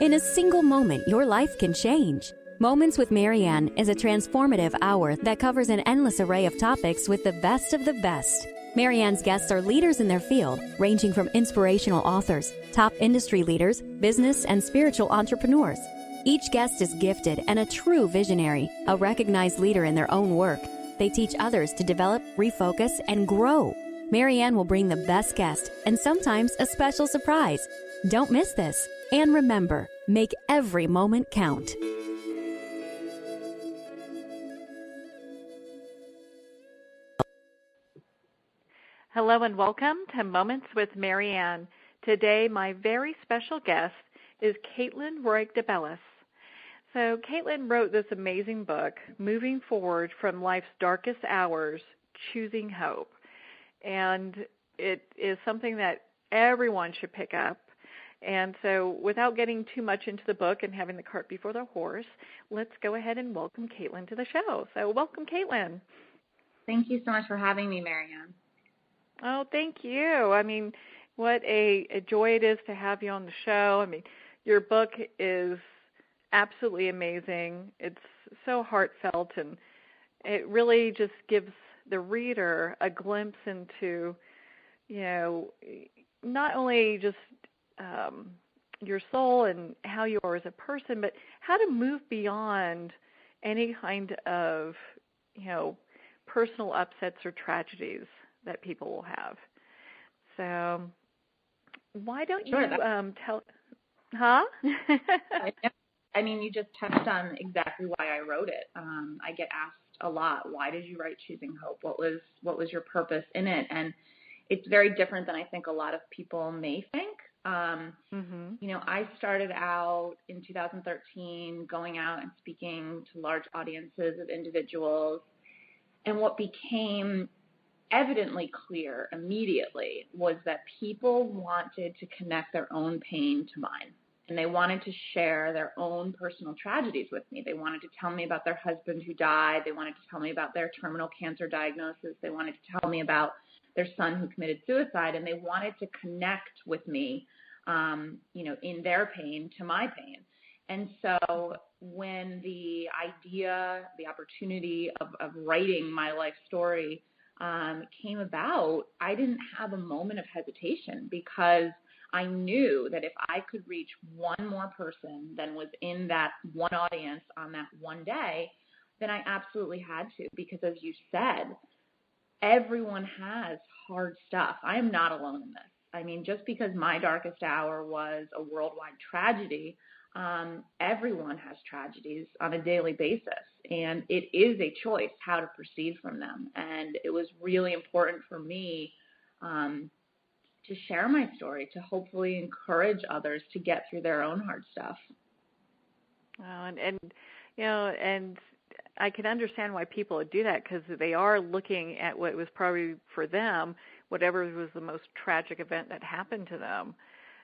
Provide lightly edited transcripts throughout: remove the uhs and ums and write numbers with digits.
In a single moment, your life can change. Moments with Marianne is a transformative hour that covers an endless array of topics with the best of the best. Marianne's guests are leaders in their field, ranging from inspirational authors, top industry leaders, business and spiritual entrepreneurs. Each guest is gifted and a true visionary, a recognized leader in their own work. They teach others to develop, refocus, and grow. Marianne will bring the best guest and sometimes a special surprise. Don't miss this. And remember, make every moment count. Hello and welcome to Moments with Marianne. Today, my very special guest is Kaitlin Roig DeBellis. So Kaitlin wrote this amazing book, Moving Forward from Life's Darkest Hours, Choosing Hope. And it is something that everyone should pick up. And so without getting too much into the book and having the cart before the horse, let's go ahead and welcome Kaitlin to the show. So welcome, Kaitlin. Thank you so much for having me, Marianne. Oh, thank you. I mean, what a joy it is to have you on the show. I mean, your book is absolutely amazing. It's so heartfelt, and it really just gives the reader a glimpse into, you know, not only just your soul and how you are as a person, but how to move beyond any kind of, you know, personal upsets or tragedies that people will have. So why don't you tell, huh? I mean, you just touched on exactly why I wrote it. I get asked a lot, why did you write Choosing Hope? What was your purpose in it? And it's very different than I think a lot of people may think. You know, I started out in 2013 going out and speaking to large audiences of individuals. And what became evidently clear immediately was that people wanted to connect their own pain to mine. And they wanted to share their own personal tragedies with me. They wanted to tell me about their husband who died. They wanted to tell me about their terminal cancer diagnosis. They wanted to tell me about their son who committed suicide. And they wanted to connect with me, you know, in their pain to my pain. And so when the idea, the opportunity of writing my life story came about, I didn't have a moment of hesitation, because I knew that if I could reach one more person than was in that one audience on that one day, then I absolutely had to, because as you said, everyone has hard stuff. I am not alone in this. I mean, just because my darkest hour was a worldwide tragedy, everyone has tragedies on a daily basis, and it is a choice how to proceed from them. And it was really important for me to share my story, to hopefully encourage others to get through their own hard stuff. And you know, and I can understand why people would do that, because they are looking at what was probably for them, whatever was the most tragic event that happened to them,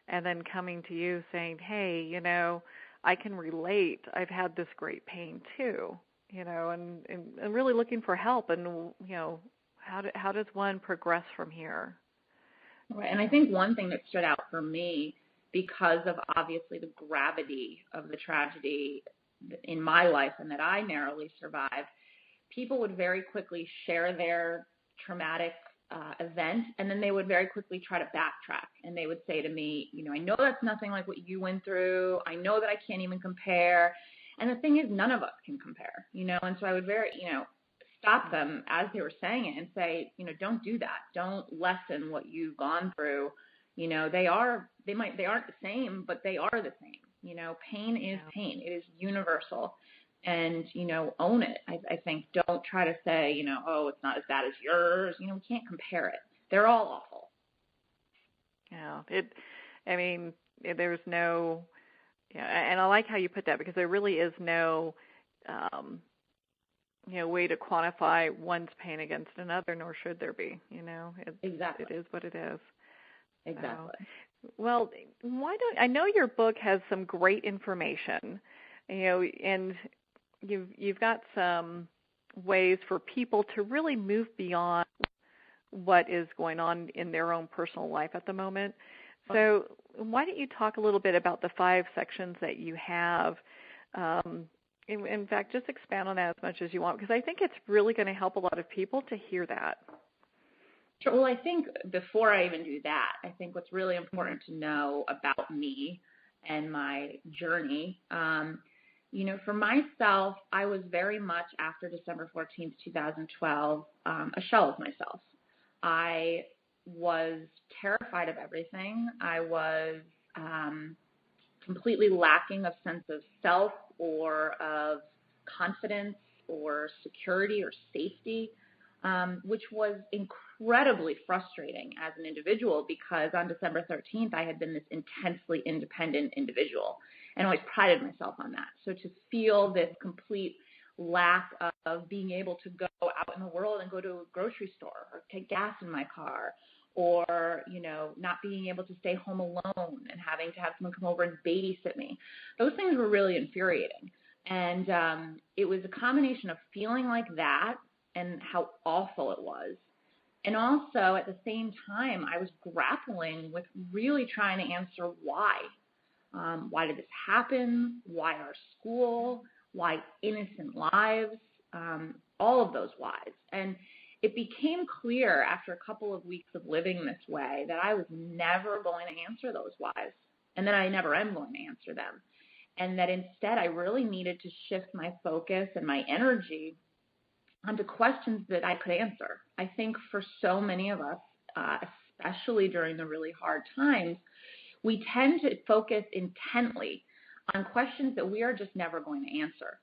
and then coming to you saying, hey, you know, I can relate. I've had this great pain too, you know, and really looking for help. And, you know, how does one progress from here? Right. And I think one thing that stood out for me, because of obviously the gravity of the tragedy in my life and that I narrowly survived, people would very quickly share their traumatic event, and then they would very quickly try to backtrack. And they would say to me, you know, I know that's nothing like what you went through. I know that I can't even compare. And the thing is, none of us can compare, you know. And so I would stop them as they were saying it and say, you know, don't do that. Don't lessen what you've gone through. You know, they aren't the same, but they are the same. You know, pain is pain. It is universal. And, you know, own it. I think don't try to say, you know, oh, it's not as bad as yours. You know, we can't compare it. They're all awful. Yeah. There's no, and I like how you put that, because there really is no, you know, way to quantify one's pain against another, nor should there be, you know. Exactly. It is what it is. Exactly. Well, I know your book has some great information, you know, and you've got some ways for people to really move beyond what is going on in their own personal life at the moment. So why don't you talk a little bit about the 5 sections that you have? In fact, just expand on that as much as you want, because I think it's really going to help a lot of people to hear that. Sure. Well, I think before I even do that, I think what's really important to know about me and my journey, for myself, I was very much after December 14th, 2012, a shell of myself. I was terrified of everything. I was completely lacking of sense of self or of confidence or security or safety, which was incredibly frustrating as an individual, because on December 13th, I had been this intensely independent individual and always prided myself on that. So to feel this complete lack of being able to go out in the world and go to a grocery store or take gas in my car, or, not being able to stay home alone and having to have someone come over and babysit me. Those things were really infuriating. And it was a combination of feeling like that and how awful it was. And also, at the same time, I was grappling with really trying to answer why. Why did this happen? Why our school? Why innocent lives? All of those whys. And it became clear after a couple of weeks of living this way that I was never going to answer those whys, and that I never am going to answer them. And that instead I really needed to shift my focus and my energy onto questions that I could answer. I think for so many of us, especially during the really hard times, we tend to focus intently on questions that we are just never going to answer.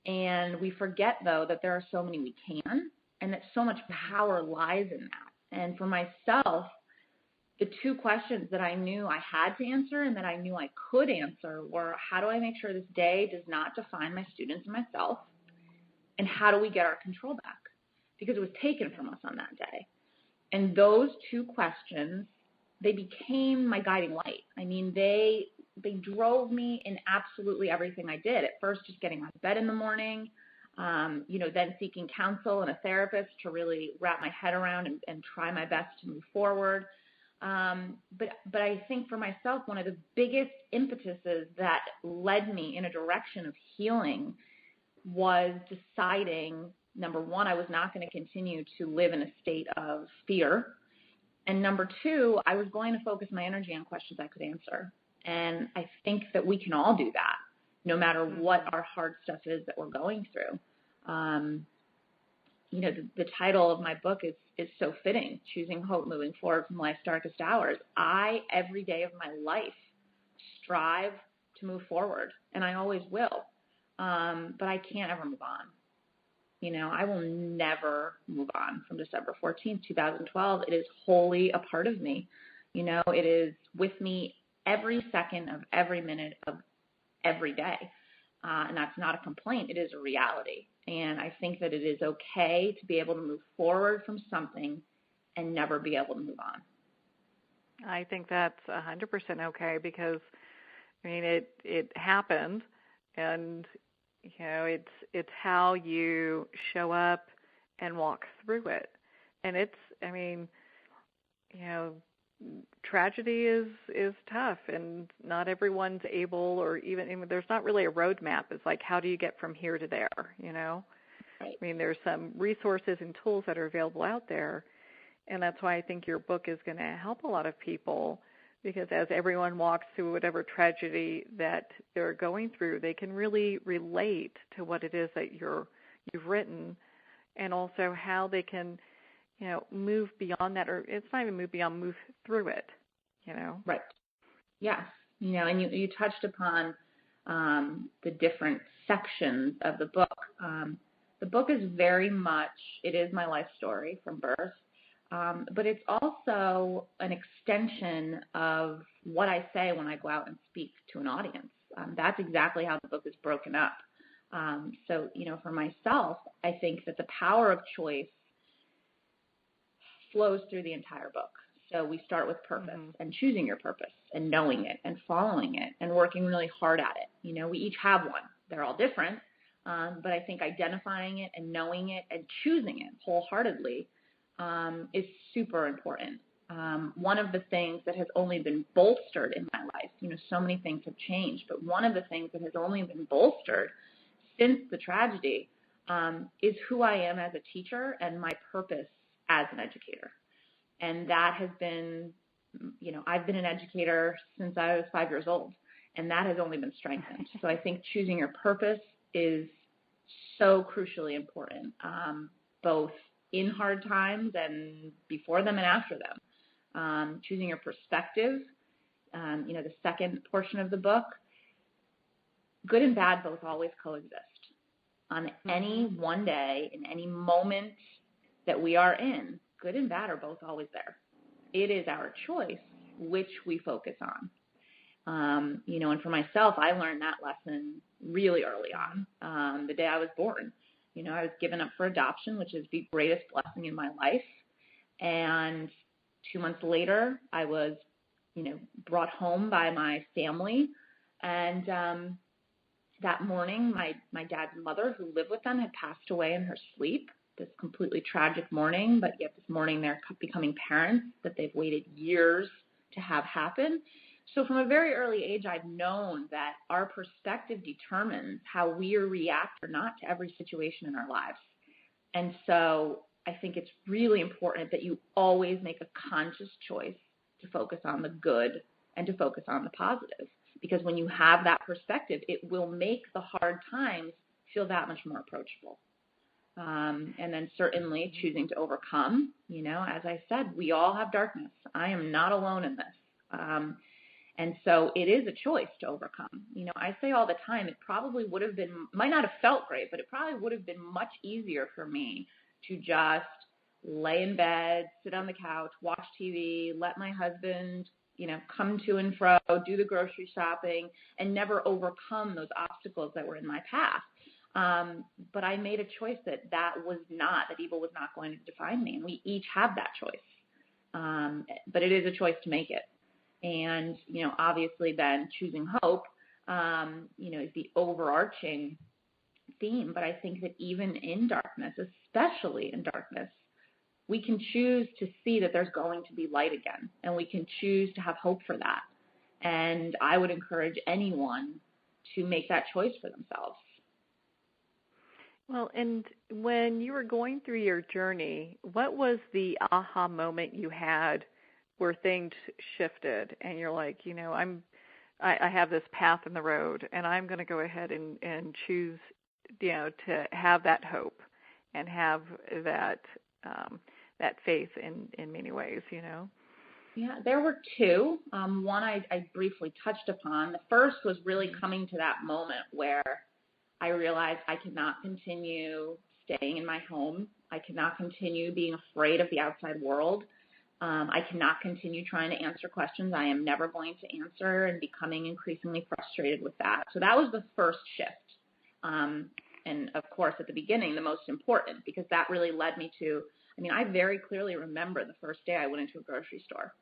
And we forget, though, that there are so many we can, and that so much power lies in that. And for myself, the 2 questions that I knew I had to answer and that I knew I could answer were, how do I make sure this day does not define my students and myself? And how do we get our control back? Because it was taken from us on that day. And those 2 questions, they became my guiding light. I mean, they drove me in absolutely everything I did. At first, just getting out of bed in the morning, then seeking counsel and a therapist to really wrap my head around and try my best to move forward. But I think for myself, one of the biggest impetuses that led me in a direction of healing was deciding, number 1, I was not going to continue to live in a state of fear. And number 2, I was going to focus my energy on questions I could answer. And I think that we can all do that, no matter what our hard stuff is that we're going through. The title of my book is so fitting, Choosing Hope, Moving Forward from Life's Darkest Hours. I, every day of my life, strive to move forward, and I always will. But I can't ever move on. I will never move on from December 14th, 2012. It is wholly a part of me. It is with me every second of every minute of every day. And that's not a complaint. It is a reality. And I think that it is okay to be able to move forward from something and never be able to move on. I think that's 100% okay, because, it happened, and, it's how you show up and walk through it. And tragedy is tough, and not everyone's able, or even there's not really a roadmap. It's like, how do you get from here to there, Right. There's some resources and tools that are available out there, and that's why I think your book is going to help a lot of people, because as everyone walks through whatever tragedy that they're going through, they can really relate to what it is that you've written, and also how they can move beyond that, or it's not even move beyond, move through it, Right. Yes. And you touched upon the different sections of the book. The book is very much, it is my life story from birth, but it's also an extension of what I say when I go out and speak to an audience. That's exactly how the book is broken up. So, for myself, I think that the power of choice flows through the entire book. So we start with purpose and choosing your purpose and knowing it and following it and working really hard at it. We each have one. They're all different. But I think identifying it and knowing it and choosing it wholeheartedly is super important. One of the things that has only been bolstered in my life, so many things have changed, but one of the things that has only been bolstered since the tragedy is who I am as a teacher and my purpose as an educator. And that has been, I've been an educator since I was 5 years old, and that has only been strengthened. So I think choosing your purpose is so crucially important, both in hard times and before them and after them. Choosing your perspective, the second portion of the book, good and bad both always coexist. On any one day, in any moment that we are in, good and bad are both always there. It is our choice which we focus on. And for myself, I learned that lesson really early on, the day I was born. I was given up for adoption, which is the greatest blessing in my life. And 2 months later, I was, brought home by my family. And that morning, my dad's mother, who lived with them, had passed away in her sleep. This completely tragic morning, but yet this morning they're becoming parents that they've waited years to have happen. So from a very early age, I've known that our perspective determines how we react or not to every situation in our lives. And so I think it's really important that you always make a conscious choice to focus on the good and to focus on the positive. Because when you have that perspective, it will make the hard times feel that much more approachable. And then certainly choosing to overcome, as I said, we all have darkness. I am not alone in this. And so it is a choice to overcome. I say all the time, it probably would have been, might not have felt great, but it probably would have been much easier for me to just lay in bed, sit on the couch, watch TV, let my husband, come to and fro, do the grocery shopping, and never overcome those obstacles that were in my path. But I made a choice that evil was not going to define me. And we each have that choice. But it is a choice to make it. And, obviously then choosing hope, is the overarching theme. But I think that even in darkness, especially in darkness, we can choose to see that there's going to be light again. And we can choose to have hope for that. And I would encourage anyone to make that choice for themselves. Well, and when you were going through your journey, what was the aha moment you had where things shifted and you're like, I have this path in the road and I'm going to go ahead and choose, to have that hope and have that faith in many ways, Yeah, there were two. One I briefly touched upon. The first was really coming to that moment where I realized I cannot continue staying in my home. I cannot continue being afraid of the outside world. I cannot continue trying to answer questions I am never going to answer and becoming increasingly frustrated with that. So that was the first shift. And of course, at the beginning, the most important, because that really led me to, I very clearly remember the first day I went into a grocery store.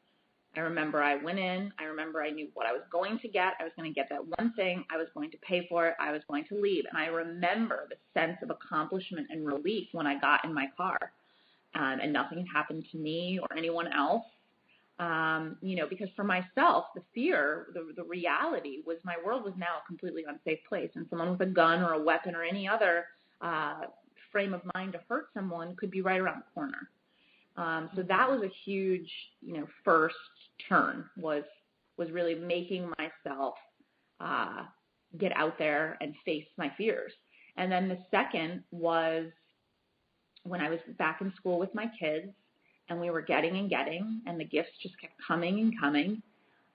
I remember I went in. I remember I knew what I was going to get. I was going to get that one thing. I was going to pay for it. I was going to leave. And I remember the sense of accomplishment and relief when I got in my car. And nothing had happened to me or anyone else. Because for myself, the fear, the reality was my world was now a completely unsafe place. And someone with a gun or a weapon or any other frame of mind to hurt someone could be right around the corner. So that was a huge, first turn was really making myself get out there and face my fears. And then the second was when I was back in school with my kids and we were getting and the gifts just kept coming and coming.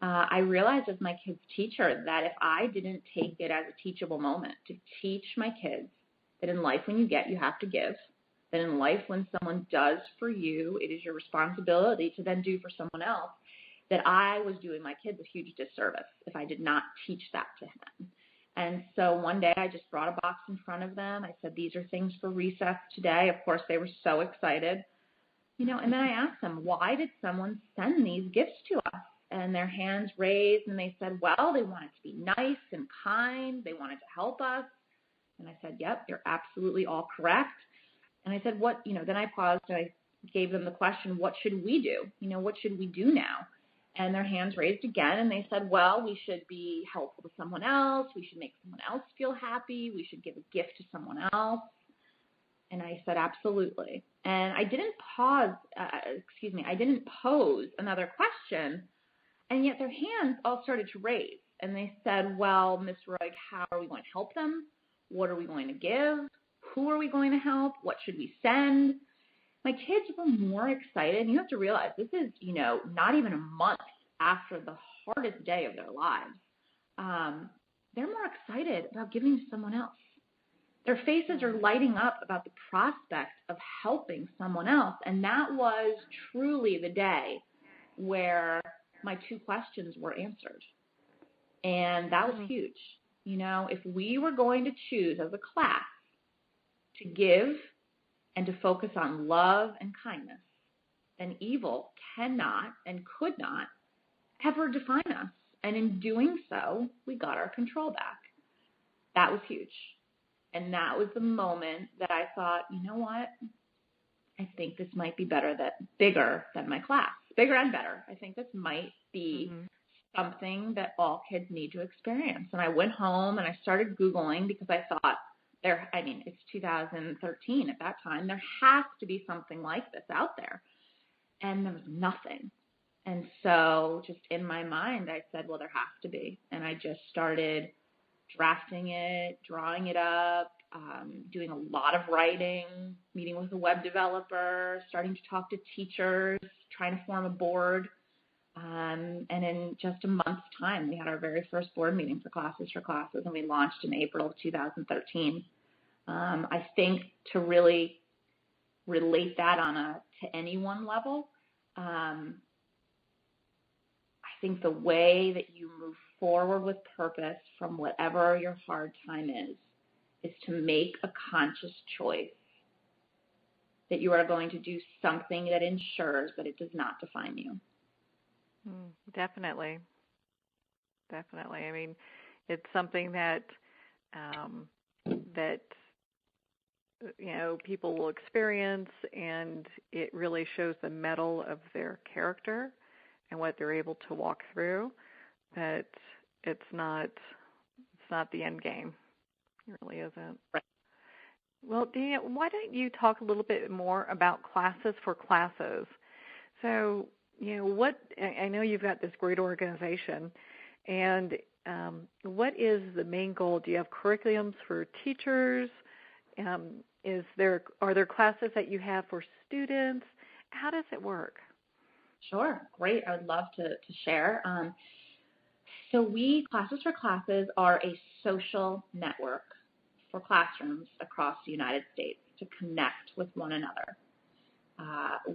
I realized as my kids' teacher that if I didn't take it as a teachable moment to teach my kids that in life when you get, you have to give, that in life when someone does for you, it is your responsibility to then do for someone else, that I was doing my kids a huge disservice if I did not teach that to them. And so one day I just brought a box in front of them. I said, these are things for recess today. Of course, they were so excited. And then I asked them, why did someone send these gifts to us? And their hands raised and they said, well, they wanted to be nice and kind. They wanted to help us. And I said, yep, you're absolutely all correct. And I said, what, then I paused and I gave them the question, what should we do? What should we do now? And their hands raised again, and they said, well, we should be helpful to someone else. We should make someone else feel happy. We should give a gift to someone else. And I said, absolutely. And I didn't I didn't pose another question, and yet their hands all started to raise. And they said, well, Ms. Roig, how are we going to help them? What are we going to give? Who are we going to help? What should we send? My kids were more excited. You have to realize this is, not even a month after the hardest day of their lives. They're more excited about giving to someone else. Their faces are lighting up about the prospect of helping someone else. And that was truly the day where my 2 questions were answered. And that was huge. If we were going to choose as a class to give and to focus on love and kindness, then evil cannot and could not ever define us. And in doing so, we got our control back. That was huge. And that was the moment that I thought, you know what? I think this might be bigger than my class. Bigger and better. I think this might be something that all kids need to experience. And I went home and I started Googling because I thought, it's 2013 at that time. There has to be something like this out there. And there was nothing. And so just in my mind, I said, well, there has to be. And I just started drafting it, drawing it up, doing a lot of writing, meeting with a web developer, starting to talk to teachers, trying to form a board. And in just a month's time, we had our very first board meeting for Classes, and we launched in April of 2013. I think to really relate that to any one level, I think the way that you move forward with purpose from whatever your hard time is to make a conscious choice that you are going to do something that ensures that it does not define you. Definitely. I mean, it's something that people will experience, and it really shows the mettle of their character and what they're able to walk through. But it's not the end game. It really isn't. Right. Well, Dania, why don't you talk a little bit more about Classes for Classes? So, I know you've got this great organization, and what is the main goal? Do you have curriculums for teachers? Are there classes that you have for students? How does it work? Sure. Great. I would love to share. So Classes for Classes are a social network for classrooms across the United States to connect with one another.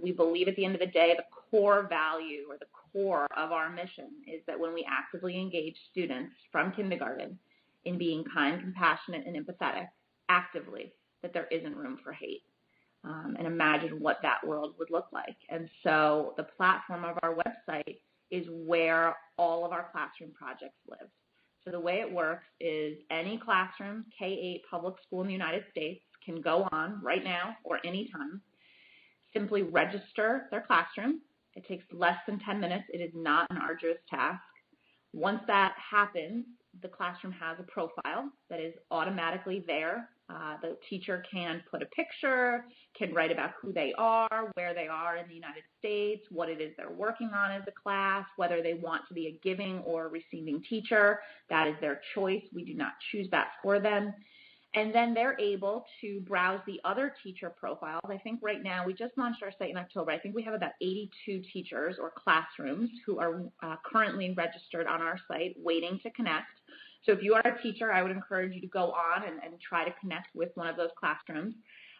We believe at the end of the day, the core value or the core of our mission is that when we actively engage students from kindergarten in being kind, compassionate, and empathetic, actively, that there isn't room for hate. And imagine what that world would look like. And so the platform of our website is where all of our classroom projects live. So the way it works is any classroom, K-8 public school in the United States, can go on right now or anytime, simply register their classroom. It takes less than 10 minutes. It is not an arduous task. Once that happens, the classroom has a profile that is automatically there. The teacher can put a picture, can write about who they are, where they are in the United States, what it is they're working on as a class, whether they want to be a giving or receiving teacher. That is their choice. We do not choose that for them. And then they're able to browse the other teacher profiles. I think right now, we just launched our site in October. I think we have about 82 teachers or classrooms who are currently registered on our site waiting to connect. So if you are a teacher, I would encourage you to go on and try to connect with one of those classrooms.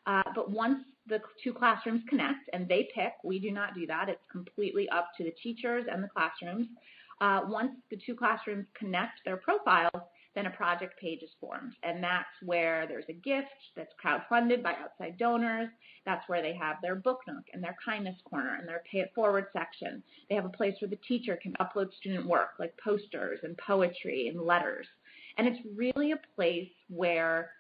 But once the two classrooms connect and they pick, we do not do that. It's completely up to the teachers and the classrooms. Once the two classrooms connect their profiles, then a project page is formed. And that's where there's a gift that's crowdfunded by outside donors. That's where they have their book nook and their kindness corner and their pay it forward section. They have a place where the teacher can upload student work like posters and poetry and letters. And it's really a place where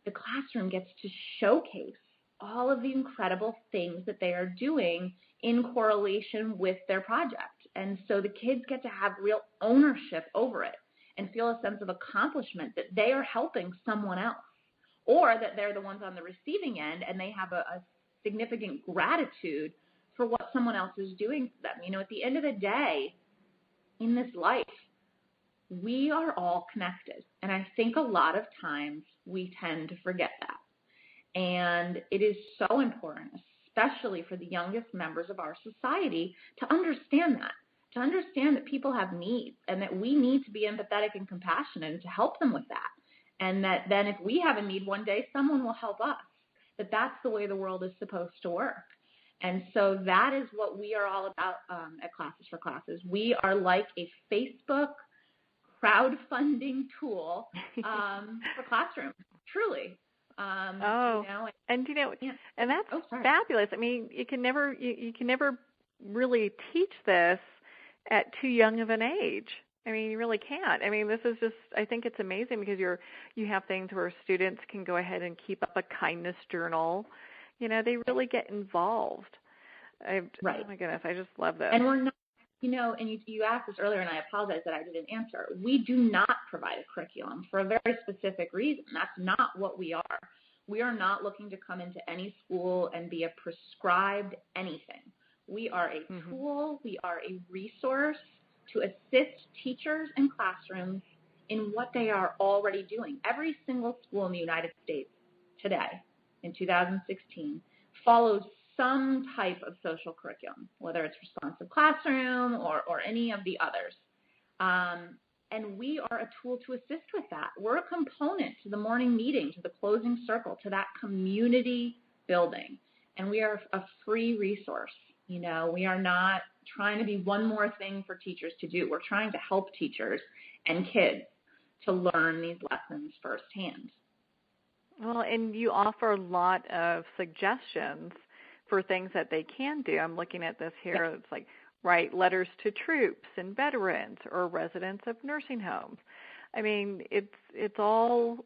the classroom gets to showcase all of the incredible things that they are doing in correlation with their project. And so the kids get to have real ownership over it and feel a sense of accomplishment that they are helping someone else, or that they're the ones on the receiving end and they have a significant gratitude for what someone else is doing for them. You know, at the end of the day, in this life, we are all connected. And I think a lot of times we tend to forget that. And it is so important, especially for the youngest members of our society, to understand that people have needs and that we need to be empathetic and compassionate and to help them with that. And that then if we have a need one day, someone will help us. That's the way the world is supposed to work. And so that is what we are all about at Classes for Classes. We are like a Facebook crowdfunding tool for classrooms, truly. And yeah. and that's fabulous. I mean, you can never really teach this at too young of an age. I mean, you really can't. I mean, this is just, I think it's amazing because you have things where students can go ahead and keep up a kindness journal. You know, they really get involved. Right. Oh my goodness, I just love this. And we're not, and you asked this earlier, and I apologize that I didn't answer. We do not provide a curriculum for a very specific reason. That's not what we are. We are not looking to come into any school and be a prescribed anything. We are a tool. We are a resource to assist teachers and classrooms in what they are already doing. Every single school in the United States today, in 2016, follows some type of social curriculum, whether it's responsive classroom or any of the others. And we are a tool to assist with that. We're a component to the morning meeting, to the closing circle, to that community building. And we are a free resource. We are not trying to be one more thing for teachers to do. We're trying to help teachers and kids to learn these lessons firsthand. Well, and you offer a lot of suggestions for things that they can do. I'm looking at this here. It's like write letters to troops and veterans or residents of nursing homes. I mean, it's all,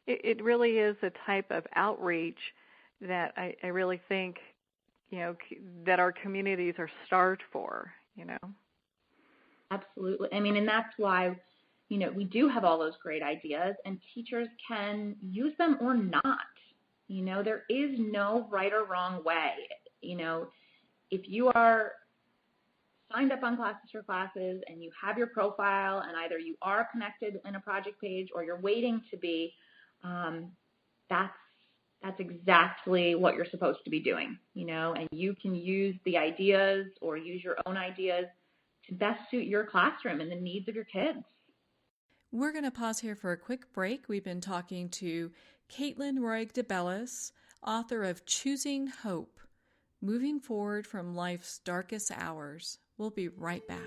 it really is a type of outreach that I really think, that our communities are starved for, Absolutely. I mean, and that's why, we do have all those great ideas and teachers can use them or not. There is no right or wrong way. If you are signed up on Classes for Classes and you have your profile and either you are connected in a project page or you're waiting to be, that's exactly what you're supposed to be doing, and you can use the ideas or use your own ideas to best suit your classroom and the needs of your kids. We're going to pause here for a quick break. We've been talking to Kaitlin Roig DeBellis, author of Choosing Hope, Moving Forward from Life's Darkest Hours. We'll be right back.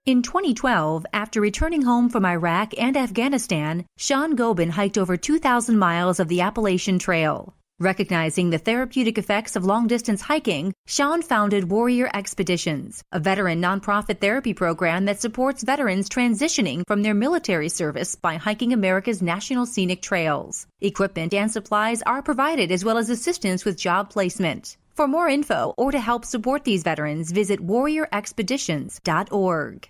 In 2012, after returning home from Iraq and Afghanistan, Sean Gobin hiked over 2,000 miles of the Appalachian Trail. Recognizing the therapeutic effects of long-distance hiking, Sean founded Warrior Expeditions, a veteran nonprofit therapy program that supports veterans transitioning from their military service by hiking America's national scenic trails. Equipment and supplies are provided as well as assistance with job placement. For more info or to help support these veterans, visit warriorexpeditions.org.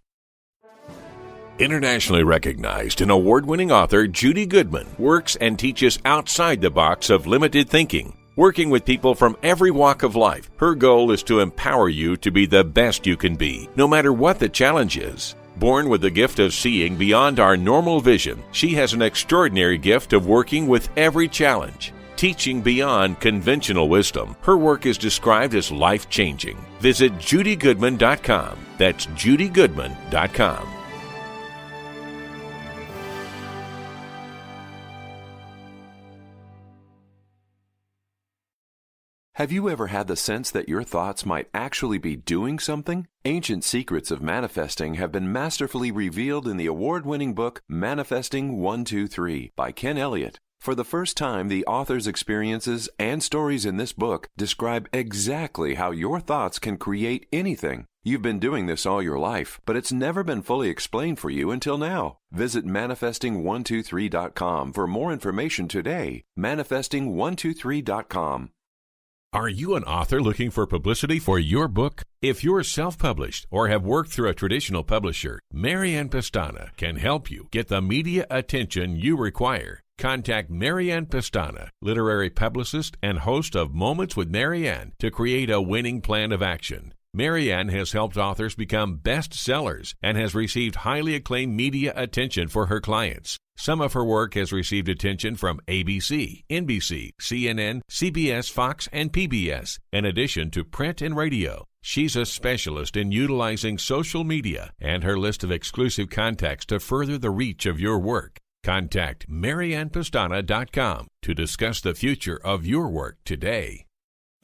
Internationally recognized and award-winning author Judy Goodman works and teaches outside the box of limited thinking. Working with people from every walk of life, her goal is to empower you to be the best you can be, no matter what the challenge is. Born with the gift of seeing beyond our normal vision, she has an extraordinary gift of working with every challenge. Teaching beyond conventional wisdom, her work is described as life-changing. Visit judygoodman.com. That's judygoodman.com. Have you ever had the sense that your thoughts might actually be doing something? Ancient secrets of manifesting have been masterfully revealed in the award-winning book Manifesting 123 by Ken Elliott. For the first time, the author's experiences and stories in this book describe exactly how your thoughts can create anything. You've been doing this all your life, but it's never been fully explained for you until now. Visit manifesting123.com for more information today. Manifesting123.com. Are you an author looking for publicity for your book? If you're self-published or have worked through a traditional publisher, Marianne-Pestana can help you get the media attention you require. Contact Marianne-Pestana, literary publicist and host of Moments with Marianne, to create a winning plan of action. Marianne has helped authors become bestsellers and has received highly acclaimed media attention for her clients. Some of her work has received attention from ABC, NBC, CNN, CBS, Fox, and PBS, in addition to print and radio. She's a specialist in utilizing social media and her list of exclusive contacts to further the reach of your work. Contact marianne-pestana.com to discuss the future of your work today.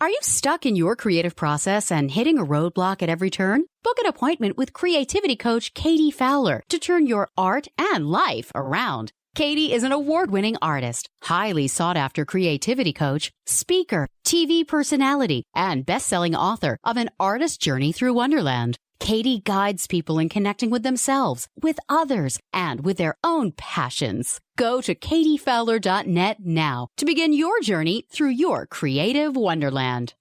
Are you stuck in your creative process and hitting a roadblock at every turn? Book an appointment with creativity coach Katie Fowler to turn your art and life around. Katie is an award-winning artist, highly sought-after creativity coach, speaker, TV personality, and best-selling author of An Artist's Journey Through Wonderland. Katie guides people in connecting with themselves, with others, and with their own passions. Go to katiefowler.net now to begin your journey through your creative wonderland.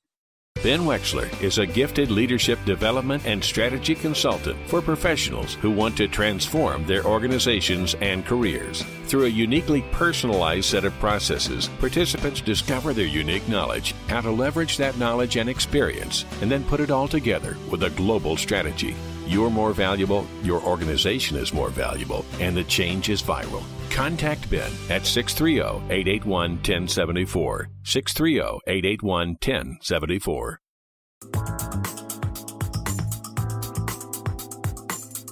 Ben Wexler is a gifted leadership development and strategy consultant for professionals who want to transform their organizations and careers. Through a uniquely personalized set of processes, participants discover their unique knowledge, how to leverage that knowledge and experience, and then put it all together with a global strategy. You're more valuable, your organization is more valuable, and the change is viral. Contact Ben at 630-881-1074. 630-881-1074.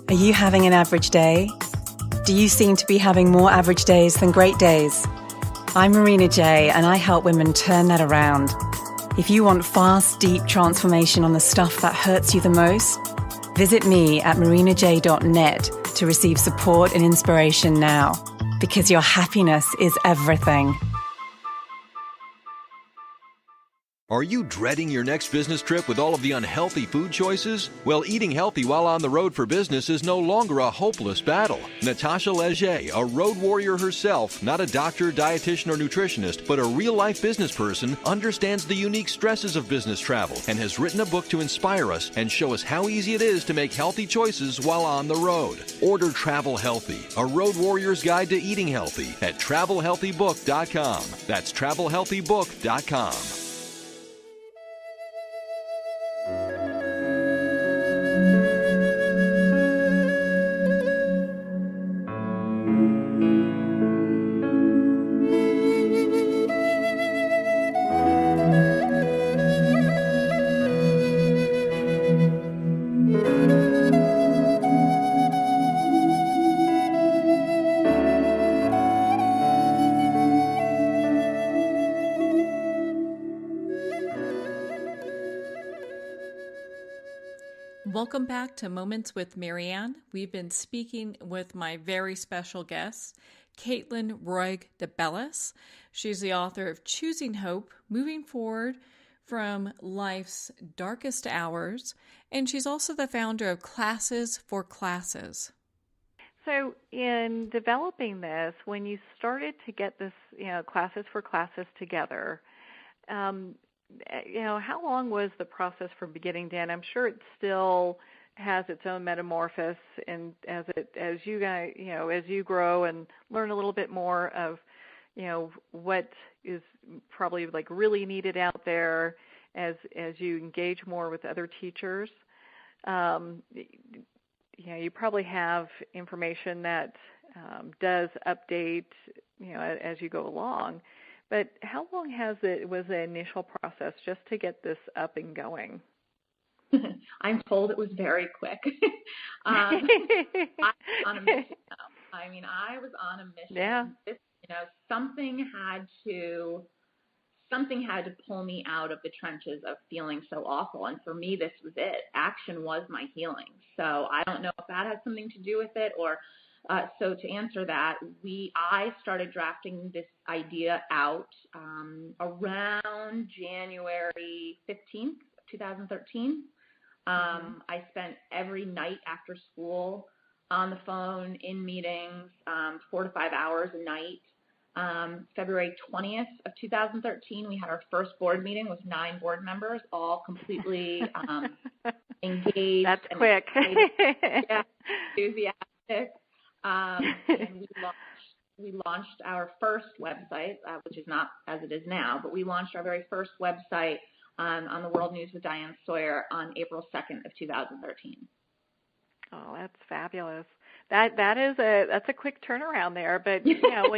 Are you having an average day? Do you seem to be having more average days than great days? I'm Marina J, and I help women turn that around. If you want fast, deep transformation on the stuff that hurts you the most, visit me at marinaj.net to receive support and inspiration now, because your happiness is everything. Are you dreading your next business trip with all of the unhealthy food choices? Well, eating healthy while on the road for business is no longer a hopeless battle. Natasha Leger, a road warrior herself, not a doctor, dietitian, or nutritionist, but a real-life business person, understands the unique stresses of business travel and has written a book to inspire us and show us how easy it is to make healthy choices while on the road. Order Travel Healthy, a road warrior's guide to eating healthy at travelhealthybook.com. That's travelhealthybook.com. Welcome back to Moments with Marianne. We've been speaking with my very special guest, Kaitlin Roig DeBellis. She's the author of Choosing Hope, Moving Forward from Life's Darkest Hours, and she's also the founder of Classes for Classes. So in developing this, when you started to get this, Classes for Classes together, how long was the process from beginning to end? I'm sure it still has its own metamorphosis, and as you guys, as you grow and learn a little bit more of, what is probably like really needed out there, as you engage more with other teachers, you probably have information that does update, as you go along. But how long was the initial process just to get this up and going? I'm told it was very quick. I was on a mission. I was on a mission. Yeah. Something had to something had to pull me out of the trenches of feeling so awful. And for me, this was it. Action was my healing. So I don't know if that has something to do with it or so to answer that, I started drafting this idea out around January 15th, 2013. I spent every night after school on the phone, in meetings, 4 to 5 hours a night. February 20th of 2013, we had our first board meeting with 9 board members, all completely engaged. That's quick. Yeah, enthusiastic. And we launched our first website, which is not as it is now, but we launched our very first website on the World News with Diane Sawyer on April 2nd of 2013. Oh, that's fabulous. That's a quick turnaround there, but you know,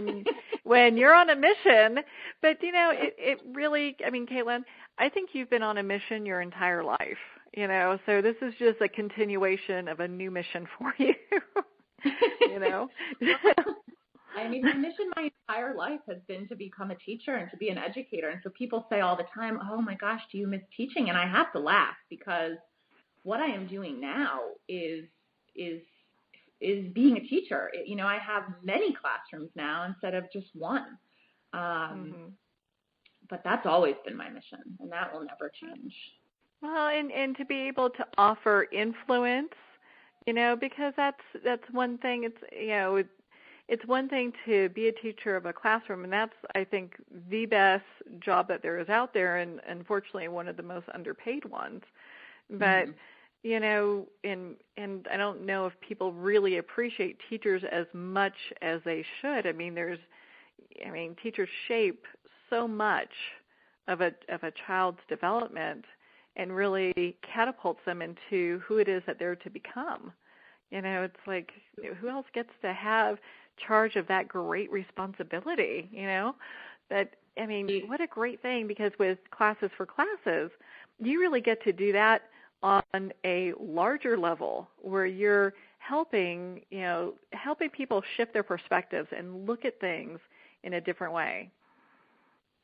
when you're on a mission, but you know, it really, I mean, Kaitlin, I think you've been on a mission your entire life, you know, so this is just a continuation of a new mission for you. You know? I mean, my mission my entire life has been to become a teacher and to be an educator. And so people say all the time, oh my gosh, do you miss teaching? And I have to laugh because what I am doing now is being a teacher. You know, I have many classrooms now instead of just one. But that's always been my mission, and that will never change. Well, and to be able to offer influence, you know, because that's one thing. It's, you know, it's one thing to be a teacher of a classroom, and that's, I think, the best job that there is out there, and unfortunately one of the most underpaid ones. But you know, and I don't know if people really appreciate teachers as much as they should. I mean, teachers shape so much of a child's development and really catapults them into who it is that they're to become. You know, it's like, who else gets to have charge of that great responsibility, you know? But, I mean, what a great thing, because with Classes for Classes, you really get to do that on a larger level where you're helping people shift their perspectives and look at things in a different way.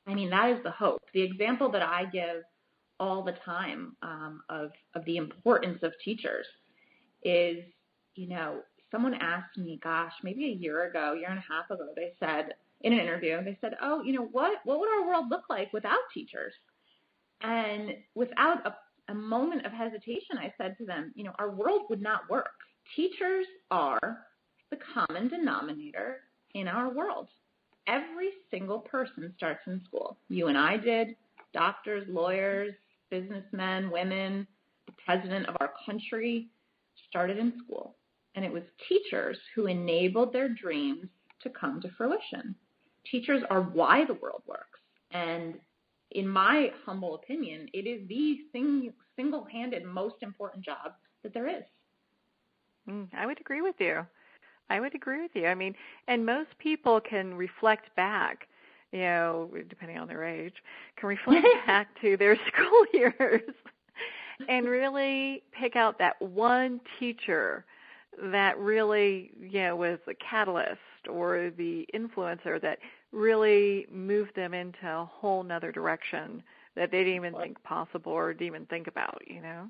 I mean, that is the hope. The example that I give all the time of the importance of teachers is, you know, someone asked me, gosh, maybe a year and a half ago, they said in an interview, they said, oh, you know, what would our world look like without teachers? And without a moment of hesitation, I said to them, you know, our world would not work. Teachers are the common denominator in our world. Every single person starts in school. You and I did, doctors, lawyers, businessmen, women, the president of our country started in school. And it was teachers who enabled their dreams to come to fruition. Teachers are why the world works. And in my humble opinion, it is the single-handed most important job that there is. I would agree with you. I mean, and most people can reflect back, you know, depending on their age, can reflect back to their school years and really pick out that one teacher that really, you know, was the catalyst or the influencer that really moved them into a whole nother direction that they didn't even think possible or didn't even think about, you know.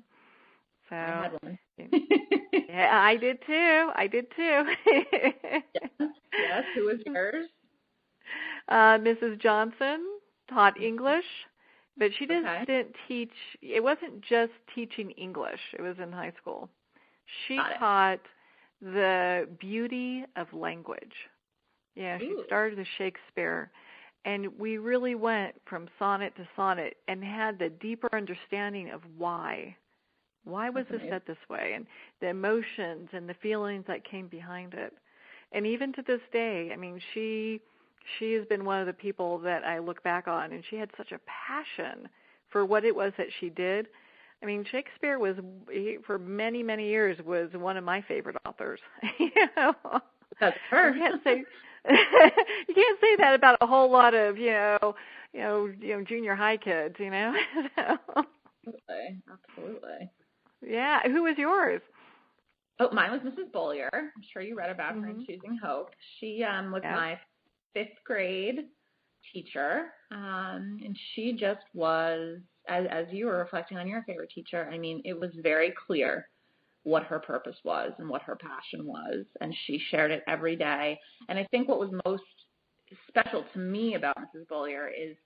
So, I had one. Yeah, I did too. Yes. Who was yours? Mrs. Johnson taught English, but she didn't teach. It wasn't just teaching English. It was in high school. She taught the beauty of language. Yeah, she started with Shakespeare, and we really went from sonnet to sonnet and had the deeper understanding of why. Why was this said this way? And the emotions and the feelings that came behind it. And even to this day, I mean, she has been one of the people that I look back on, and she had such a passion for what it was that she did. I mean, Shakespeare for many, many years, was one of my favorite authors. You know? That's her. You can't say that about a whole lot of, you know, junior high kids, you know? Absolutely. Yeah. Who was yours? Oh, mine was Mrs. Bollier. I'm sure you read about her in Choosing Hope. She was my 5th grade teacher, and she just was, as you were reflecting on your favorite teacher, I mean, it was very clear what her purpose was and what her passion was, and she shared it every day. And I think what was most special to me about Mrs. Bollier is,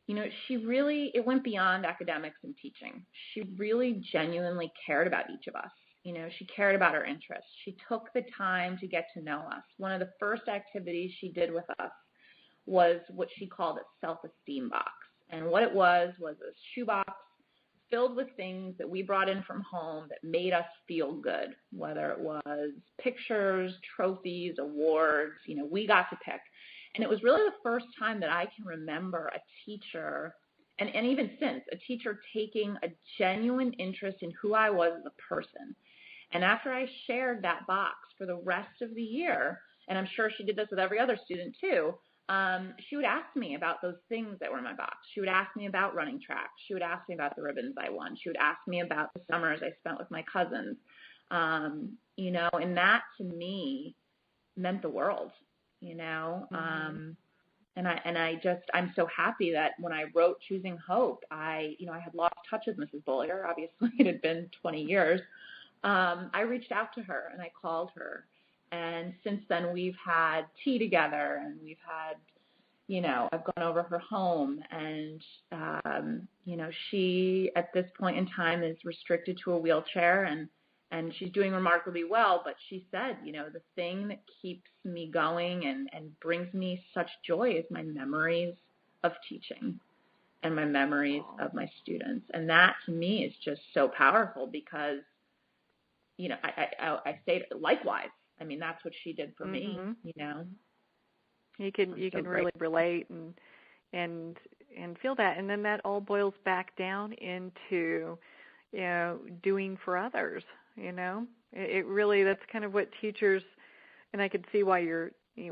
you know, it went beyond academics and teaching. She really genuinely cared about each of us. You know, she cared about our interests. She took the time to get to know us. One of the first activities she did with us was what she called a self-esteem box. And what it was a shoebox filled with things that we brought in from home that made us feel good, whether it was pictures, trophies, awards, you know, we got to pick. And it was really the first time that I can remember a teacher, and even since, a teacher taking a genuine interest in who I was as a person. And after I shared that box for the rest of the year, and I'm sure she did this with every other student too, she would ask me about those things that were in my box. She would ask me about running track. She would ask me about the ribbons I won. She would ask me about the summers I spent with my cousins. You know, and that to me meant the world, you know. And I'm so happy that when I wrote Choosing Hope, I had lost touch with Mrs. Bollier. Obviously, it had been 20 years. I reached out to her and I called her. And since then, we've had tea together, and we've had, you know, I've gone over her home, and, you know, she at this point in time is restricted to a wheelchair, and she's doing remarkably well. But she said, you know, the thing that keeps me going and brings me such joy is my memories of teaching and my memories of my students. And that to me is just so powerful because, you know, I say likewise. I mean, that's what she did for me, you know. You can really relate and feel that, and then that all boils back down into, you know, doing for others. You know, it really, that's kind of what teachers, and I could see why you're big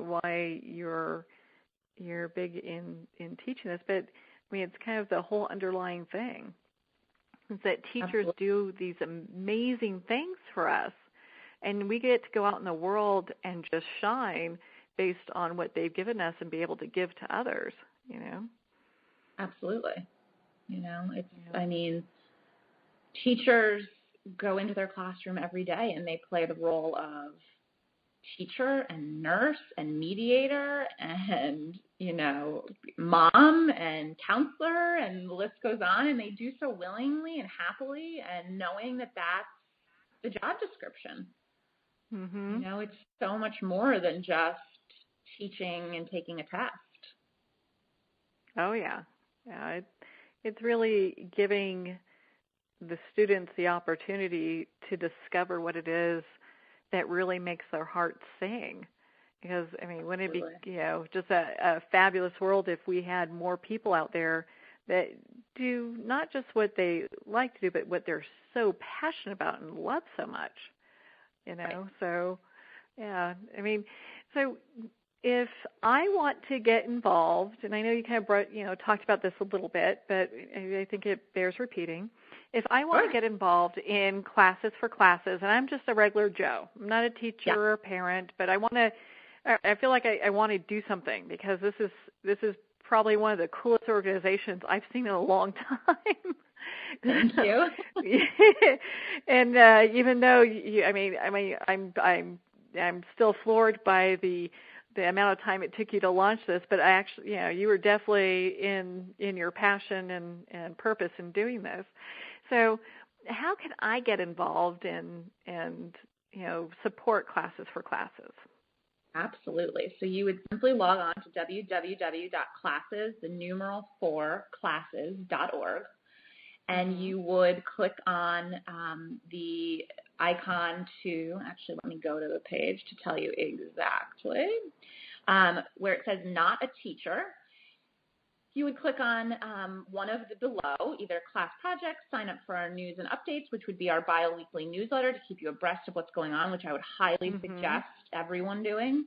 in teaching this, but I mean, it's kind of the whole underlying thing is that teachers do these amazing things for us. And we get to go out in the world and just shine based on what they've given us and be able to give to others, you know? Absolutely. You know, I mean, teachers go into their classroom every day and they play the role of teacher and nurse and mediator and, you know, mom and counselor, and the list goes on, and they do so willingly and happily and knowing that that's the job description. You know, it's so much more than just teaching and taking a test. Oh, yeah. Yeah, it's really giving the students the opportunity to discover what it is that really makes their hearts sing. Because, I mean, wouldn't it be, you know, just a fabulous world if we had more people out there that do not just what they like to do, but what they're so passionate about and love so much. You know, right. So, yeah, I mean, so if I want to get involved, and I know you kind of talked about this a little bit, but I think it bears repeating. If I want to get involved in Classes for Classes, and I'm just a regular Joe, I'm not a teacher or a parent, but I feel like I want to do something because this is probably one of the coolest organizations I've seen in a long time. Thank you. And even though I'm still floored by the amount of time it took you to launch this, but I actually, you know, you were definitely in your passion and purpose in doing this. So, how can I get involved and you know, support Classes for Classes? Absolutely. So you would simply log on to www.classes4classes.org. And you would click on the icon to, actually let me go to the page to tell you exactly, where it says not a teacher. You would click on one of the below, either class projects, sign up for our news and updates, which would be our bi-weekly newsletter to keep you abreast of what's going on, which I would highly suggest everyone doing.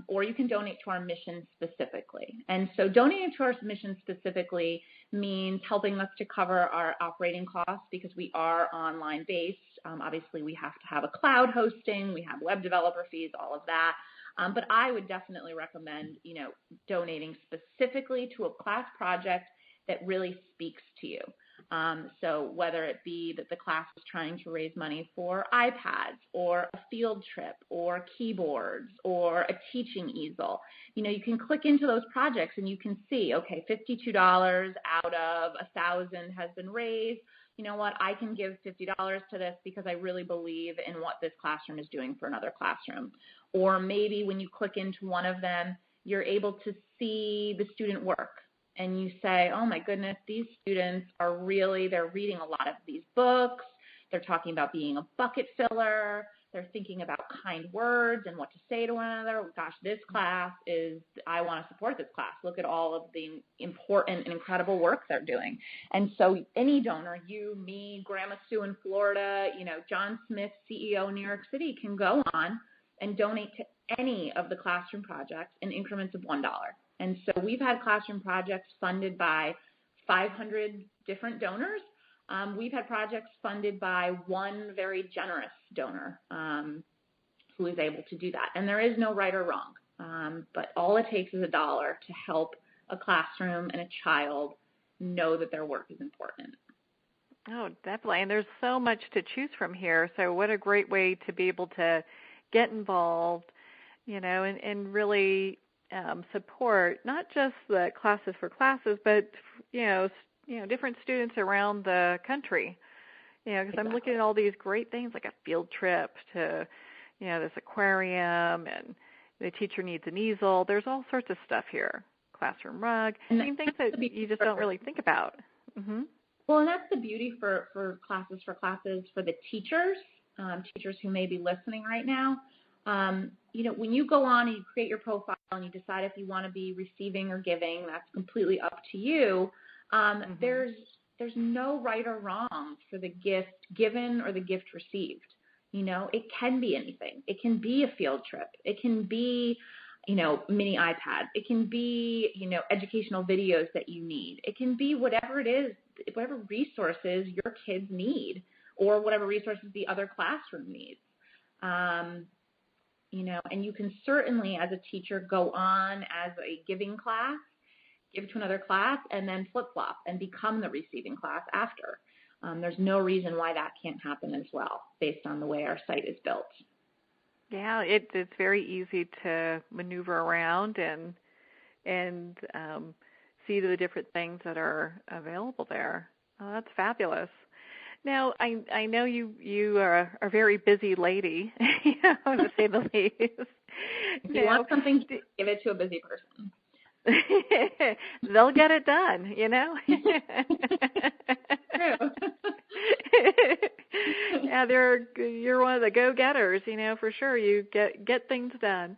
Or you can donate to our mission specifically. And so donating to our mission specifically means helping us to cover our operating costs because we are online based. Obviously, we have to have a cloud hosting. We have web developer fees, all of that. But I would definitely recommend, donating specifically to a class project that really speaks to you. So whether it be that the class is trying to raise money for iPads or a field trip or keyboards or a teaching easel, you can click into those projects and you can see, okay, $52 out of 1,000 has been raised. You know what, I can give $50 to this because I really believe in what this classroom is doing for another classroom. Or maybe when you click into one of them, you're able to see the student work. And you say, oh my goodness, these students they're reading a lot of these books. They're talking about being a bucket filler. They're thinking about kind words and what to say to one another. Gosh, this class I want to support this class. Look at all of the important and incredible work they're doing. And so any donor, you, me, Grandma Sue in Florida, John Smith, CEO in New York City, can go on and donate to any of the classroom projects in increments of $1. And so we've had classroom projects funded by 500 different donors. We've had projects funded by one very generous donor who is able to do that. And there is no right or wrong, but all it takes is $1 to help a classroom and a child know that their work is important. Oh, definitely. And there's so much to choose from here. So what a great way to be able to get involved, and really support not just the classes for classes, but different students around the country. Because exactly. I'm looking at all these great things like a field trip to this aquarium, and the teacher needs an easel. There's all sorts of stuff here. Classroom rug. Things that you just don't really think about. Mm-hmm. Well, and that's the beauty for classes for the teachers who may be listening right now. When you go on and you create your profile and you decide if you want to be receiving or giving, that's completely up to you. There's no right or wrong for the gift given or the gift received. It can be anything. It can be a field trip. It can be, mini iPads. It can be, educational videos that you need. It can be whatever it is, whatever resources your kids need, or whatever resources the other classroom needs. And you can certainly, as a teacher, go on as a giving class, give to another class, and then flip-flop and become the receiving class after. There's no reason why that can't happen as well, based on the way our site is built. Yeah, it's very easy to maneuver around and see the different things that are available there. Oh, that's fabulous. Now, I know you are a very busy lady, to say the least. If you want something, give it to a busy person. They'll get it done, True. Yeah, you're one of the go-getters, for sure. You get things done.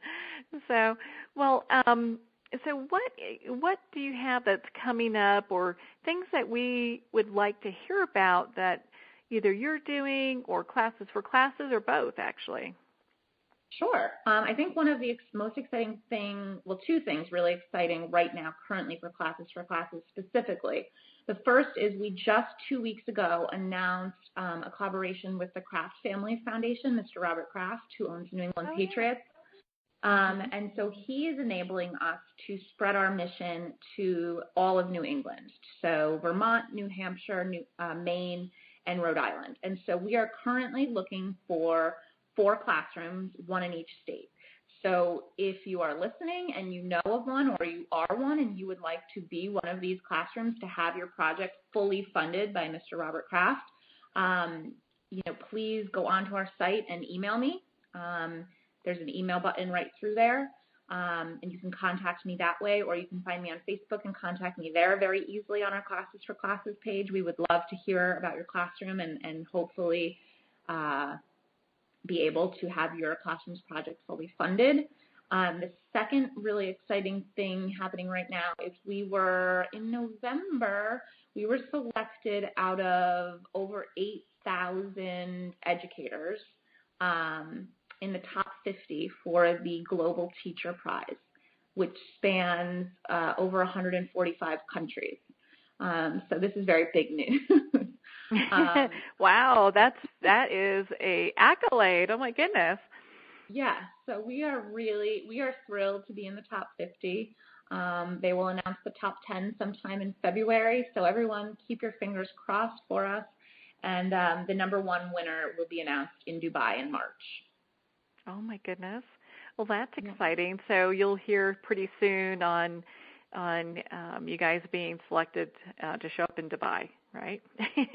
So, so what do you have that's coming up, or things that we would like to hear about that either you're doing or classes for classes, or both, actually? Sure. I think one of the most exciting two things really exciting right now currently for classes specifically. The first is we just 2 weeks ago announced a collaboration with the Kraft Family Foundation, Mr. Robert Kraft, who owns New England Patriots. And so he is enabling us to spread our mission to all of New England. So Vermont, New Hampshire, Maine, and Rhode Island. And so we are currently looking for 4 classrooms, 1 in each state. So if you are listening and you know of one, or you are one and you would like to be one of these classrooms to have your project fully funded by Mr. Robert Kraft, please go onto our site and email me. There's an email button right through there, and you can contact me that way, or you can find me on Facebook and contact me there very easily on our Classes for Classes page. We would love to hear about your classroom and hopefully be able to have your classroom's project fully funded. The second really exciting thing happening right now is in November, we were selected out of over 8,000 educators in the top 50 for the Global Teacher Prize, which spans over 145 countries. So this is very big news. Wow, that is a accolade. Oh my goodness. Yes. So we are thrilled to be in the top 50. They will announce the top 10 sometime in February. So everyone, keep your fingers crossed for us. And the number one winner will be announced in Dubai in March. Oh my goodness! Well, that's exciting. So you'll hear pretty soon on you guys being selected to show up in Dubai, right?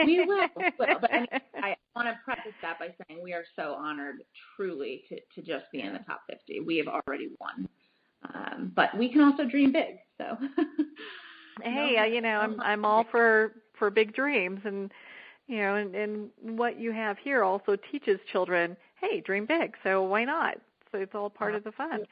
We will. But I want to preface that by saying we are so honored, truly, to just be in the top 50. We have already won, but we can also dream big. So, hey, I'm all for big dreams, and and what you have here also teaches children, hey, dream big. So why not? So it's all part of the fun.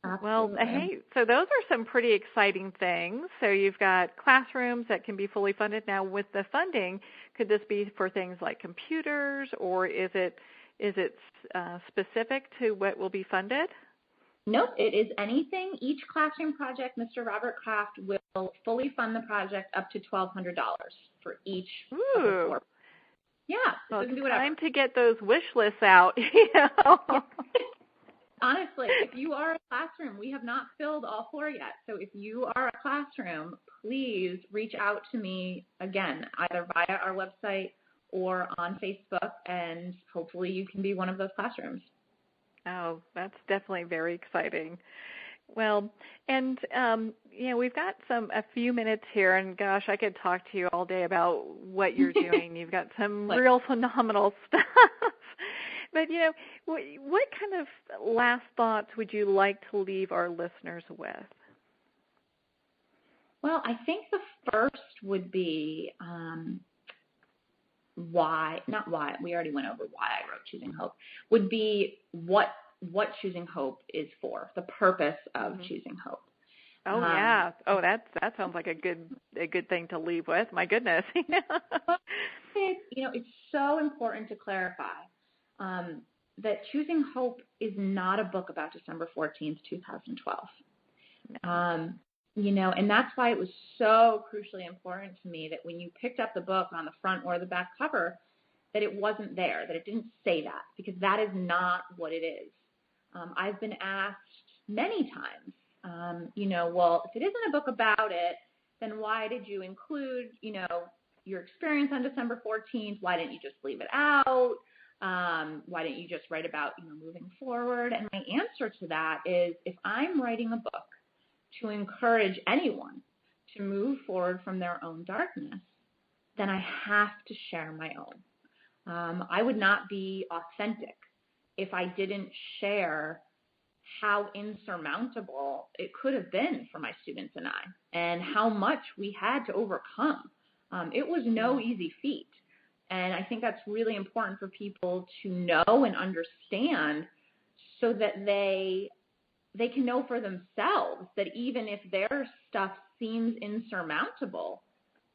Absolutely. Well, hey, so those are some pretty exciting things. So you've got classrooms that can be fully funded. Now, with the funding, could this be for things like computers, or is it specific to what will be funded? Nope, it is anything. Each classroom project, Mr. Robert Kraft will fully fund the project up to $1,200 for each of the 4. Yeah, well, so it's do whatever. Time to get those wish lists out. Honestly, if you are a classroom, we have not filled all 4 yet. So if you are a classroom, please reach out to me, again, either via our website or on Facebook, and hopefully you can be one of those classrooms. Oh, that's definitely very exciting. Well, and we've got a few minutes here, and gosh, I could talk to you all day about what you're doing. You've got some real phenomenal stuff. But what kind of last thoughts would you like to leave our listeners with? Well, I think the first would be why, not why, we already went over why I wrote Choosing Hope, would be what Choosing Hope is for, the purpose of Choosing Hope. Oh, yeah. Oh, that sounds like a good thing to leave with. My goodness. It's so important to clarify that Choosing Hope is not a book about December 14th, 2012. No. And that's why it was so crucially important to me that when you picked up the book on the front or the back cover, that it wasn't there, that it didn't say that, because that is not what it is. I've been asked many times, well, if it isn't a book about it, then why did you include, your experience on December 14th? Why didn't you just leave it out? Why didn't you just write about, moving forward? And my answer to that is, if I'm writing a book to encourage anyone to move forward from their own darkness, then I have to share my own. I would not be authentic if I didn't share how insurmountable it could have been for my students and I, and how much we had to overcome. It was no easy feat. And I think that's really important for people to know and understand, so that they can know for themselves that even if their stuff seems insurmountable,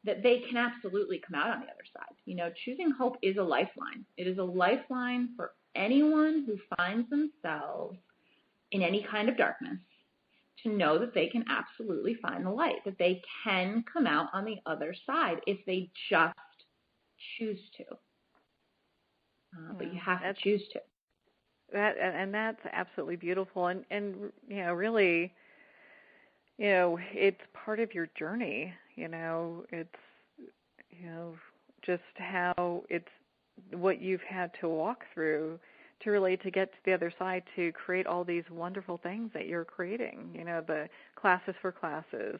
that they can absolutely come out on the other side. Choosing Hope is a lifeline. It is a lifeline for anyone who finds themselves in any kind of darkness, to know that they can absolutely find the light, that they can come out on the other side if they just choose to. But you have to choose to. That's absolutely beautiful, and really, it's part of your journey. It's just how it's what you've had to walk through to really to get to the other side, to create all these wonderful things that you're creating. The classes for classes.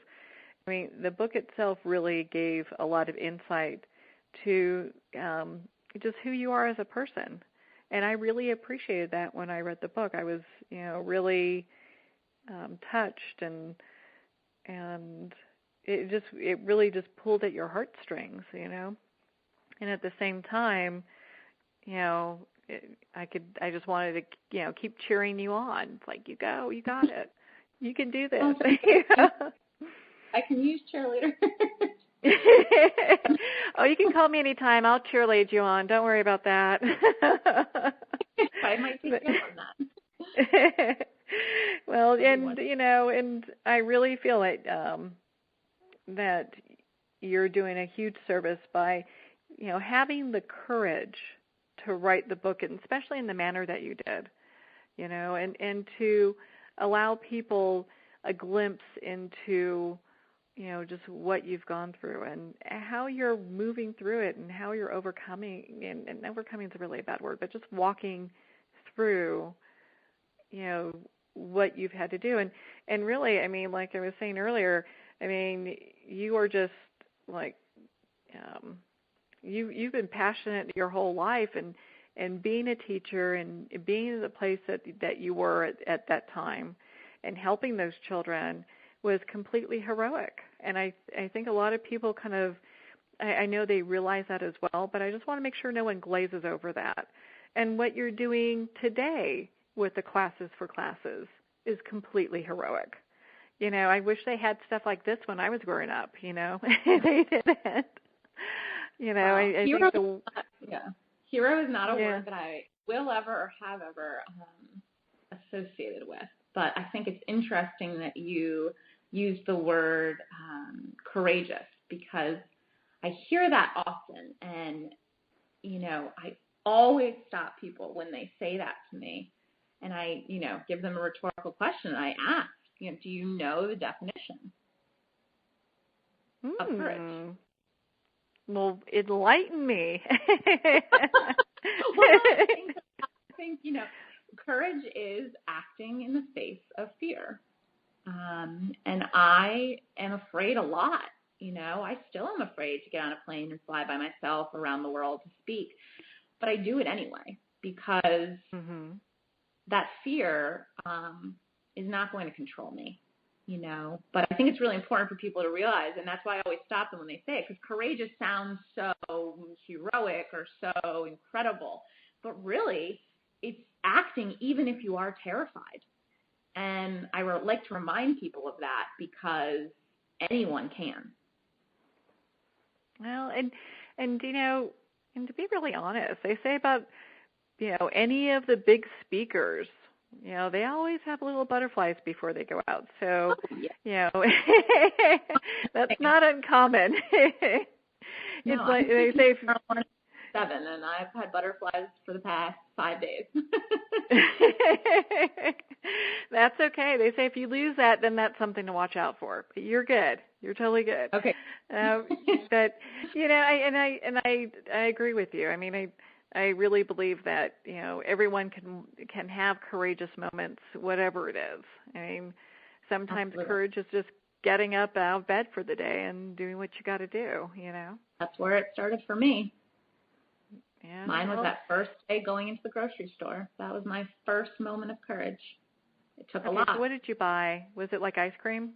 I mean, the book itself really gave a lot of insight to just who you are as a person. And I really appreciated that when I read the book. I was, really touched, and it really just pulled at your heartstrings, And at the same time, I just wanted to, keep cheering you on. It's like, you got it, you can do this. I can use cheerleader. Oh, you can call me anytime. I'll cheerlead you on. Don't worry about that. I might take you on that. Well, and I really feel like that you're doing a huge service by, having the courage to write the book, and especially in the manner that you did. and to allow people a glimpse into, just what you've gone through and how you're moving through it and how you're overcoming, and overcoming is a really bad word, but just walking through, what you've had to do. And really, I mean, like I was saying earlier, I mean, you are just like, you've been passionate your whole life, and being a teacher and being in the place that you were at that time and helping those children was completely heroic. And I think a lot of people kind of, I know they realize that as well, but I just want to make sure no one glazes over that. And what you're doing today with the Classes for Classes is completely heroic. I wish they had stuff like this when I was growing up, they didn't. I think hero is not a word that I will ever or have ever associated with. But I think it's interesting that you use the word courageous, because I hear that often. And, I always stop people when they say that to me. And I, give them a rhetorical question. I ask, do you know the definition of courage? Well, enlighten me. Well, I think, courage is acting in the face of fear. And I am afraid a lot. I still am afraid to get on a plane and fly by myself around the world to speak. But I do it anyway, because that fear is not going to control me. But I think it's really important for people to realize, and that's why I always stop them when they say it, because courageous sounds so heroic or so incredible, but really it's acting even if you are terrified. And I like to remind people of that, because anyone can. Well, and and to be really honest, they say about, any of the big speakers, they always have little butterflies before they go out. So, that's not uncommon. It's like they say, 7, and I've had butterflies for the past 5 days. That's okay. They say if you lose that, then that's something to watch out for. But you're good. You're totally good. Okay. But I agree with you. I mean, I really believe that everyone can have courageous moments, whatever it is. I mean, sometimes courage is just getting up out of bed for the day and doing what you got to do. That's where it started for me. Yeah, Mine was that first day going into the grocery store. That was my first moment of courage. It took a lot. So what did you buy? Was it like ice cream?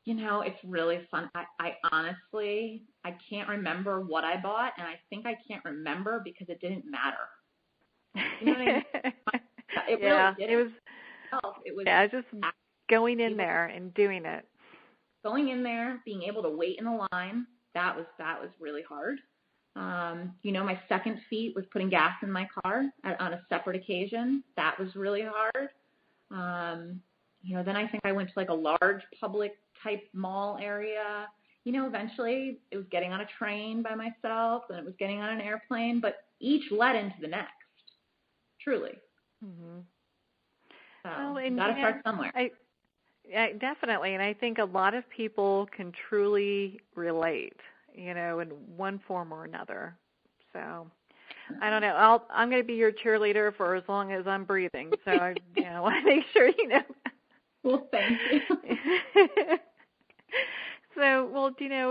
It's really fun. I honestly, I can't remember what I bought, and I think I can't remember because it didn't matter. You know what I mean? It really didn't. It was just going in there and doing it. Going in there, being able to wait in the line, that was really hard. My second feat was putting gas in my car on a separate occasion. That was really hard. Then I think I went to like a large public type mall area. Eventually it was getting on a train by myself, and it was getting on an airplane, but each led into the next, truly. Mm-hmm. So you got to start somewhere. I definitely, and I think a lot of people can truly relate, in one form or another. So I don't know. I'm going to be your cheerleader for as long as I'm breathing. So I want to make sure you know. Well, thank you. So,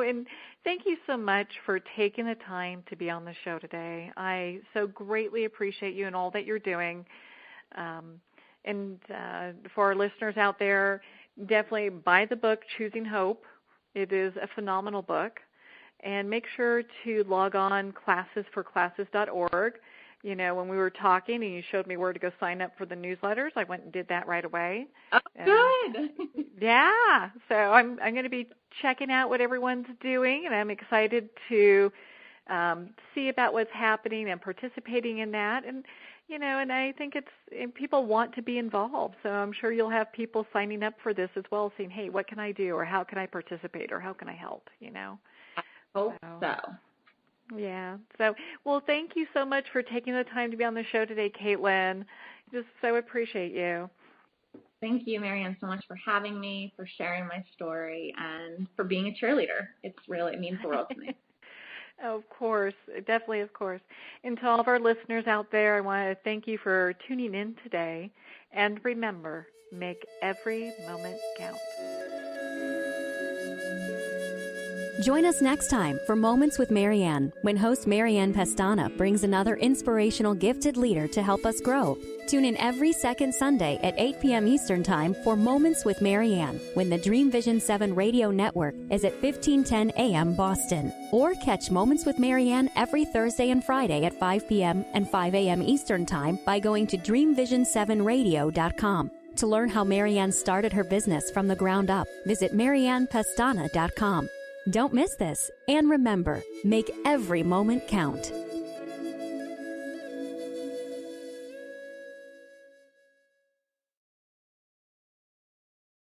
and thank you so much for taking the time to be on the show today. I so greatly appreciate you and all that you're doing. And for our listeners out there, definitely buy the book, Choosing Hope. It is a phenomenal book. And make sure to log on classesforclasses.org. When we were talking and you showed me where to go sign up for the newsletters, I went and did that right away. Oh, good. Yeah. So I'm going to be checking out what everyone's doing, and I'm excited to see about what's happening and participating in that. And, and I think people want to be involved. So I'm sure you'll have people signing up for this as well, saying, hey, what can I do, or how can I participate, or how can I help, Hope so. Yeah. So, well, thank you so much for taking the time to be on the show today, Kaitlin. just so appreciate you. Thank you, Marianne, so much for having me, for sharing my story, and for being a cheerleader. It means the world to me. Of course, definitely, of course. And to all of our listeners out there, I want to thank you for tuning in today. And remember, make every moment count. Join us next time for Moments with Marianne, when host Marianne-Pestana brings another inspirational gifted leader to help us grow. Tune in every second Sunday at 8 p.m. Eastern Time for Moments with Marianne, when the Dream Vision 7 radio network is at 1510 a.m. Boston. Or catch Moments with Marianne every Thursday and Friday at 5 p.m. and 5 a.m. Eastern Time by going to dreamvision7radio.com. To learn how Marianne started her business from the ground up, visit marianne-pestana.com. Don't miss this, and remember, make every moment count.